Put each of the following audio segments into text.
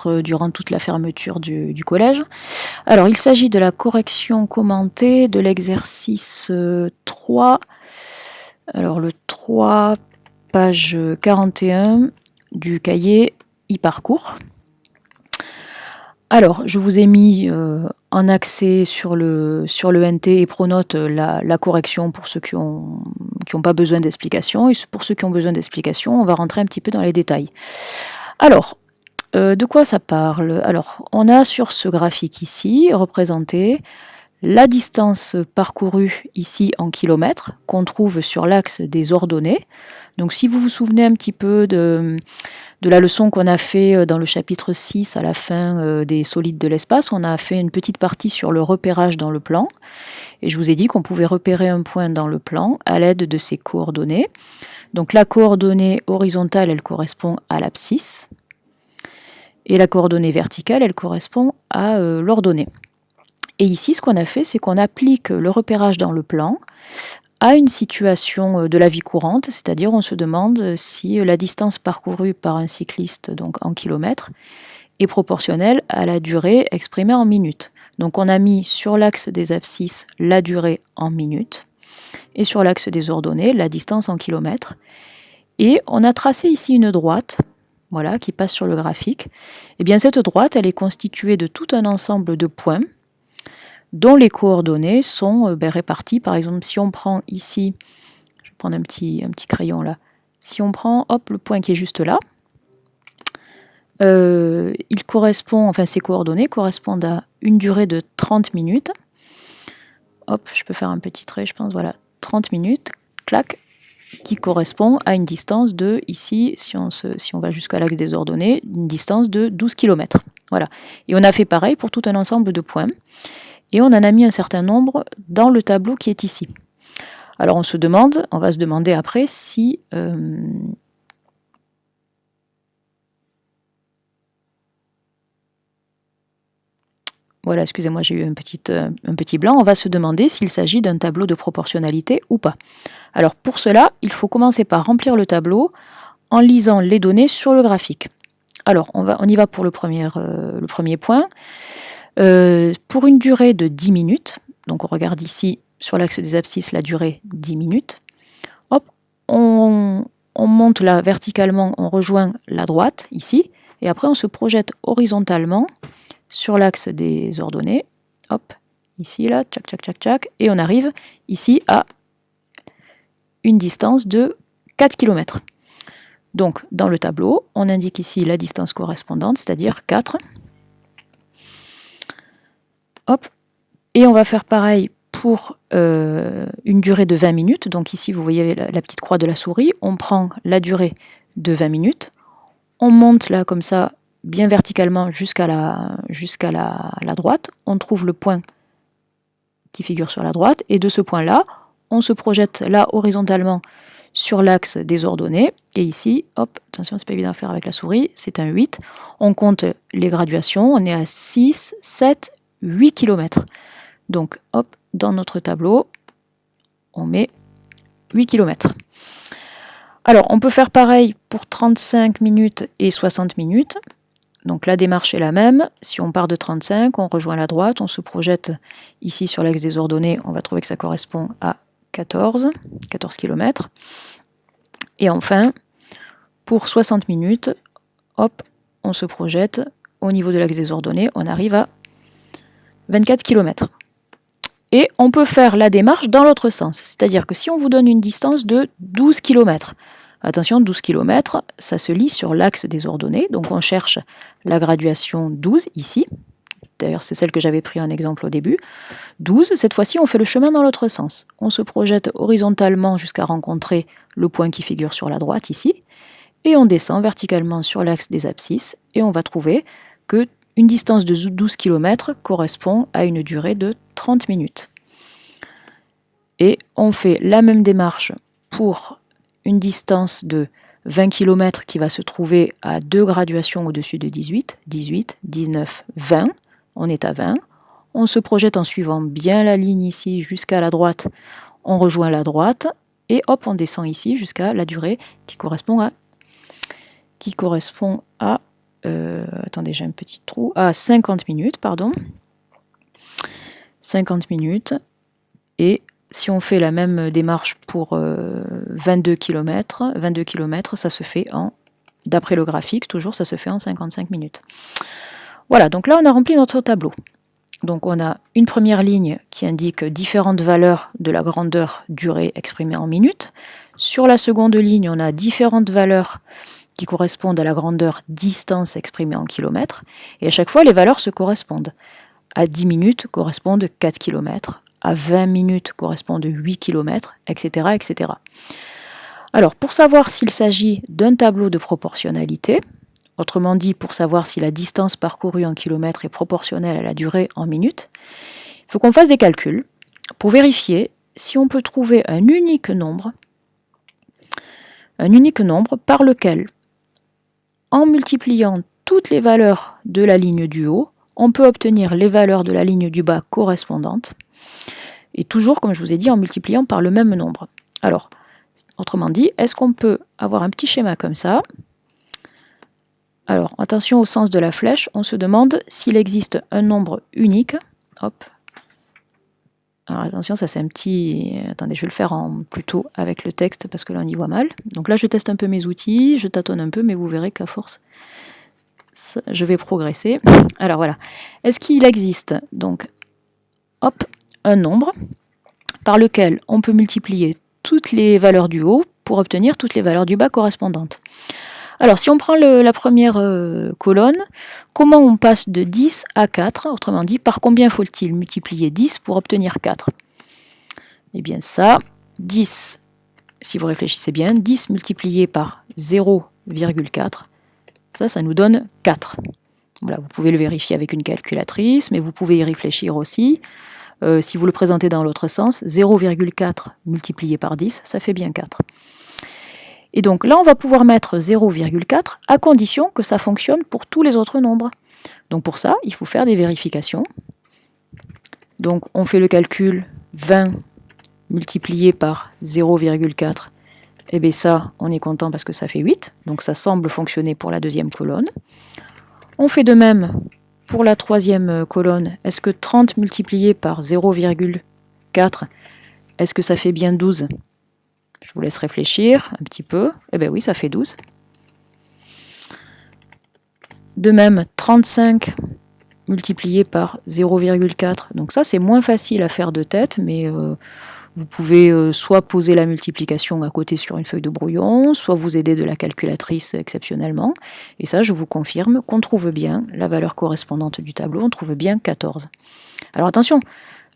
peut-être durant toute la fermeture du collège. Alors, il s'agit de la correction commentée de l'exercice 3. Alors, le 3, page 41 du cahier e-parcours. Alors, je vous ai mis en accès sur le NT et Pronote la correction pour ceux qui ont pas besoin d'explication. Et pour ceux qui ont besoin d'explication, on va rentrer un petit peu dans les détails. Alors, de quoi ça parle? Alors, on a sur ce graphique ici représenté la distance parcourue ici en kilomètres qu'on trouve sur l'axe des ordonnées. Donc si vous vous souvenez un petit peu de la leçon qu'on a fait dans le chapitre 6 à la fin des solides de l'espace, on a fait une petite partie sur le repérage dans le plan. Et je vous ai dit qu'on pouvait repérer un point dans le plan à l'aide de ces coordonnées. Donc la coordonnée horizontale, elle correspond à l'abscisse. Et la coordonnée verticale, elle correspond à l'ordonnée. Et ici, ce qu'on a fait, c'est qu'on applique le repérage dans le plan à une situation de la vie courante, c'est-à-dire on se demande si la distance parcourue par un cycliste, donc en kilomètres, est proportionnelle à la durée exprimée en minutes. Donc on a mis sur l'axe des abscisses la durée en minutes et sur l'axe des ordonnées la distance en kilomètres. Et on a tracé ici une droite, voilà, qui passe sur le graphique. Et bien cette droite, elle est constituée de tout un ensemble de points dont les coordonnées sont réparties. Par exemple, si on prend ici, je vais prendre un petit crayon là, si on prend le point qui est juste là, il correspond, enfin ces coordonnées correspondent à une durée de 30 minutes. Hop, je peux faire un petit trait, je pense, voilà, 30 minutes, clac, qui correspond à une distance de, ici, si on va jusqu'à l'axe des ordonnées, une distance de 12 km. Voilà. Et on a fait pareil pour tout un ensemble de points. Et on en a mis un certain nombre dans le tableau qui est ici. Alors on va se demander après si voilà, excusez-moi, j'ai eu un petit blanc. On va se demander s'il s'agit d'un tableau de proportionnalité ou pas. Alors pour cela, il faut commencer par remplir le tableau en lisant les données sur le graphique. Alors on y va pour le premier point. Pour une durée de 10 minutes, donc on regarde ici sur l'axe des abscisses la durée 10 minutes, hop, on monte là verticalement, on rejoint la droite ici, et après on se projette horizontalement sur l'axe des ordonnées, hop, ici là, tchac tchac tchac tchac, et on arrive ici à une distance de 4 km. Donc dans le tableau, on indique ici la distance correspondante, c'est-à-dire 4. Hop, et on va faire pareil pour une durée de 20 minutes. Donc ici, vous voyez la petite croix de la souris. On prend la durée de 20 minutes. On monte là, comme ça, bien verticalement jusqu'à la droite. On trouve le point qui figure sur la droite. Et de ce point-là, on se projette là horizontalement sur l'axe des ordonnées. Et ici, hop, attention, c'est pas évident à faire avec la souris, c'est un 8. On compte les graduations. On est à 6, 7, 8 km. Donc, hop, dans notre tableau, on met 8 km. Alors, on peut faire pareil pour 35 minutes et 60 minutes. Donc, la démarche est la même. Si on part de 35, on rejoint la droite, on se projette ici sur l'axe des ordonnées, on va trouver que ça correspond à 14 km. Et enfin, pour 60 minutes, hop, on se projette au niveau de l'axe des ordonnées, on arrive à 24 km. Et on peut faire la démarche dans l'autre sens, c'est-à-dire que si on vous donne une distance de 12 km, attention, 12 km, ça se lit sur l'axe des ordonnées, donc on cherche la graduation 12 ici, d'ailleurs c'est celle que j'avais pris en exemple au début, 12, cette fois-ci on fait le chemin dans l'autre sens, on se projette horizontalement jusqu'à rencontrer le point qui figure sur la droite ici, et on descend verticalement sur l'axe des abscisses, et on va trouver que une distance de 12 km correspond à une durée de 30 minutes. Et on fait la même démarche pour une distance de 20 km qui va se trouver à 2 graduations au-dessus de 18, 18, 19, 20. On est à 20. On se projette en suivant bien la ligne ici jusqu'à la droite. On rejoint la droite et hop, on descend ici jusqu'à la durée qui correspond à attendez, j'ai un petit trou, à 50 minutes, pardon. 50 minutes. Et si on fait la même démarche pour 22 km, ça se fait d'après le graphique, toujours, ça se fait en 55 minutes. Voilà, donc là, on a rempli notre tableau. Donc on a une première ligne qui indique différentes valeurs de la grandeur durée exprimée en minutes. Sur la seconde ligne, on a différentes valeurs qui correspondent à la grandeur distance exprimée en kilomètres. Et à chaque fois, les valeurs se correspondent. À 10 minutes correspondent 4 km, à 20 minutes correspondent 8 km, etc., etc. Alors, pour savoir s'il s'agit d'un tableau de proportionnalité, autrement dit, pour savoir si la distance parcourue en kilomètres est proportionnelle à la durée en minutes, il faut qu'on fasse des calculs pour vérifier si on peut trouver un unique nombre par lequel, en multipliant toutes les valeurs de la ligne du haut, on peut obtenir les valeurs de la ligne du bas correspondantes, et toujours, comme je vous ai dit, en multipliant par le même nombre. Alors, autrement dit, est-ce qu'on peut avoir un petit schéma comme ça? Alors, attention au sens de la flèche, on se demande s'il existe un nombre unique. Hop. Alors attention, ça c'est un petit... Attendez, je vais le faire plutôt avec le texte parce que là on y voit mal. Donc là je teste un peu mes outils, je tâtonne un peu, mais vous verrez qu'à force, je vais progresser. Alors voilà. Est-ce qu'il existe donc, hop, un nombre par lequel on peut multiplier toutes les valeurs du haut pour obtenir toutes les valeurs du bas correspondantes? Alors, si on prend la première colonne, comment on passe de 10 à 4? Autrement dit, par combien faut-il multiplier 10 pour obtenir 4? Eh bien ça, 10, si vous réfléchissez bien, 10 multiplié par 0,4, ça nous donne 4. Voilà, vous pouvez le vérifier avec une calculatrice, mais vous pouvez y réfléchir aussi. Si vous le présentez dans l'autre sens, 0,4 multiplié par 10, ça fait bien 4. Et donc là, on va pouvoir mettre 0,4 à condition que ça fonctionne pour tous les autres nombres. Donc pour ça, il faut faire des vérifications. Donc on fait le calcul 20 multiplié par 0,4. Et bien ça, on est content parce que ça fait 8. Donc ça semble fonctionner pour la deuxième colonne. On fait de même pour la troisième colonne. Est-ce que 30 multiplié par 0,4, est-ce que ça fait bien 12? Je vous laisse réfléchir un petit peu. Eh bien oui, ça fait 12. De même, 35 multiplié par 0,4. Donc ça, c'est moins facile à faire de tête, mais vous pouvez soit poser la multiplication à côté sur une feuille de brouillon, soit vous aider de la calculatrice exceptionnellement. Et ça, je vous confirme qu'on trouve bien la valeur correspondante du tableau, on trouve bien 14. Alors attention,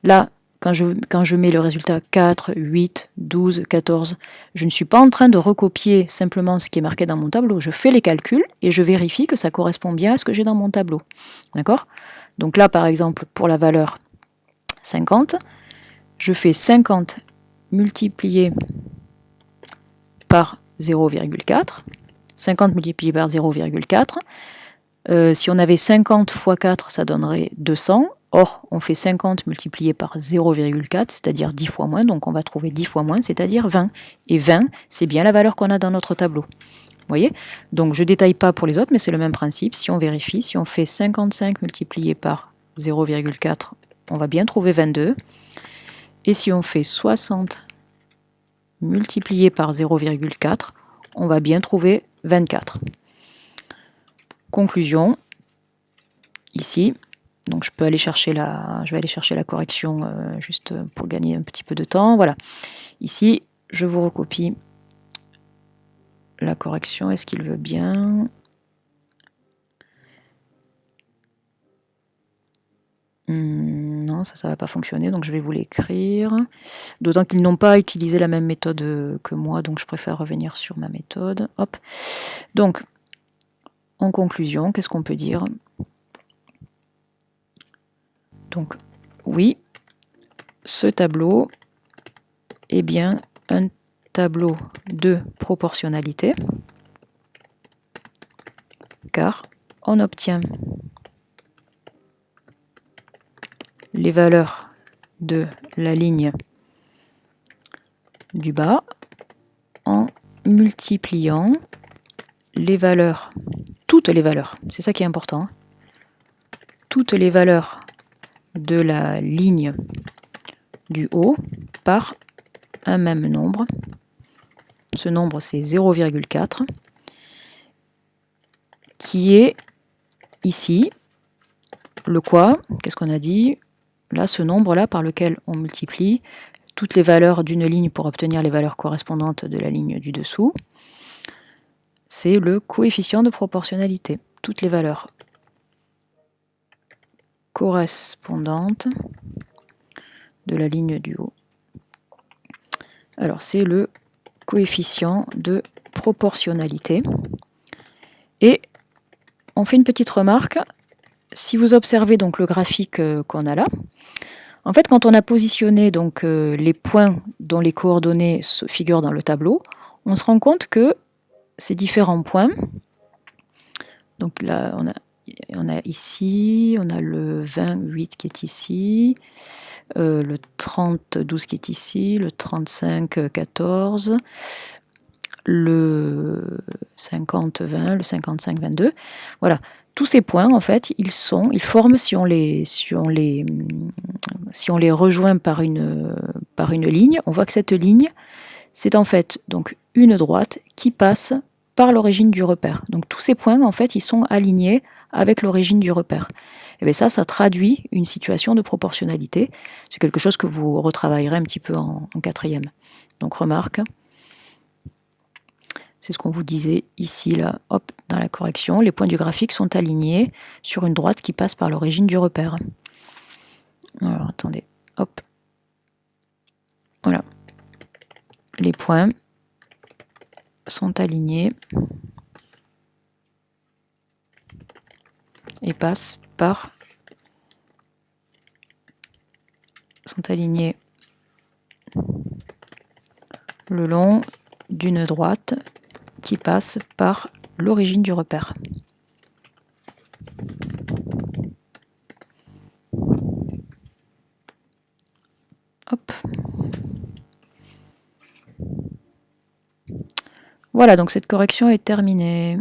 là, quand je mets le résultat 4, 8, 12, 14, je ne suis pas en train de recopier simplement ce qui est marqué dans mon tableau. Je fais les calculs et je vérifie que ça correspond bien à ce que j'ai dans mon tableau. D'accord? Donc là, par exemple, pour la valeur 50, je fais 50 multiplié par 0,4. 50 multiplié par 0,4. Si on avait 50 fois 4, ça donnerait 200. Or, on fait 50 multiplié par 0,4, c'est-à-dire 10 fois moins, donc on va trouver 10 fois moins, c'est-à-dire 20. Et 20, c'est bien la valeur qu'on a dans notre tableau. Vous voyez? Donc je ne détaille pas pour les autres, mais c'est le même principe. Si on vérifie, si on fait 55 multiplié par 0,4, on va bien trouver 22. Et si on fait 60 multiplié par 0,4, on va bien trouver 24. Conclusion, ici, donc je vais aller chercher la correction juste pour gagner un petit peu de temps. Voilà. Ici, je vous recopie la correction. Est-ce qu'il veut bien? Non, ça ne va pas fonctionner, donc je vais vous l'écrire. D'autant qu'ils n'ont pas utilisé la même méthode que moi, donc je préfère revenir sur ma méthode. Hop. Donc, en conclusion, qu'est-ce qu'on peut dire? Donc, oui, ce tableau est bien un tableau de proportionnalité, car on obtient les valeurs de la ligne du bas en multipliant les valeurs toutes les valeurs. C'est ça qui est important. Toutes les valeurs de la ligne du haut par un même nombre. Ce nombre, c'est 0,4, qui est ici le quoi? Qu'est-ce qu'on a dit? Là, ce nombre-là par lequel on multiplie toutes les valeurs d'une ligne pour obtenir les valeurs correspondantes de la ligne du dessous, c'est le coefficient de proportionnalité. Toutes les valeurs correspondantes de la ligne du haut. Alors, c'est le coefficient de proportionnalité. Et on fait une petite remarque. Si vous observez donc le graphique qu'on a là, en fait, quand on a positionné donc les points dont les coordonnées se figurent dans le tableau, on se rend compte que ces différents points, donc là on a ici, on a le 28 qui est ici, le 30, 12 qui est ici, le 35, 14, le 50, 20, le 55, 22. Voilà, tous ces points, en fait, ils forment, si on les rejoint par une ligne, on voit que cette ligne, c'est en fait donc une droite qui passe par l'origine du repère. Donc tous ces points, en fait, ils sont alignés avec l'origine du repère. Et bien ça traduit une situation de proportionnalité. C'est quelque chose que vous retravaillerez un petit peu en quatrième. Donc remarque, c'est ce qu'on vous disait ici, là, hop, dans la correction. Les points du graphique sont alignés sur une droite qui passe par l'origine du repère. Alors attendez, hop. Voilà. Les points sont alignés et sont alignés le long d'une droite qui passe par l'origine du repère. Hop. Voilà, donc cette correction est terminée.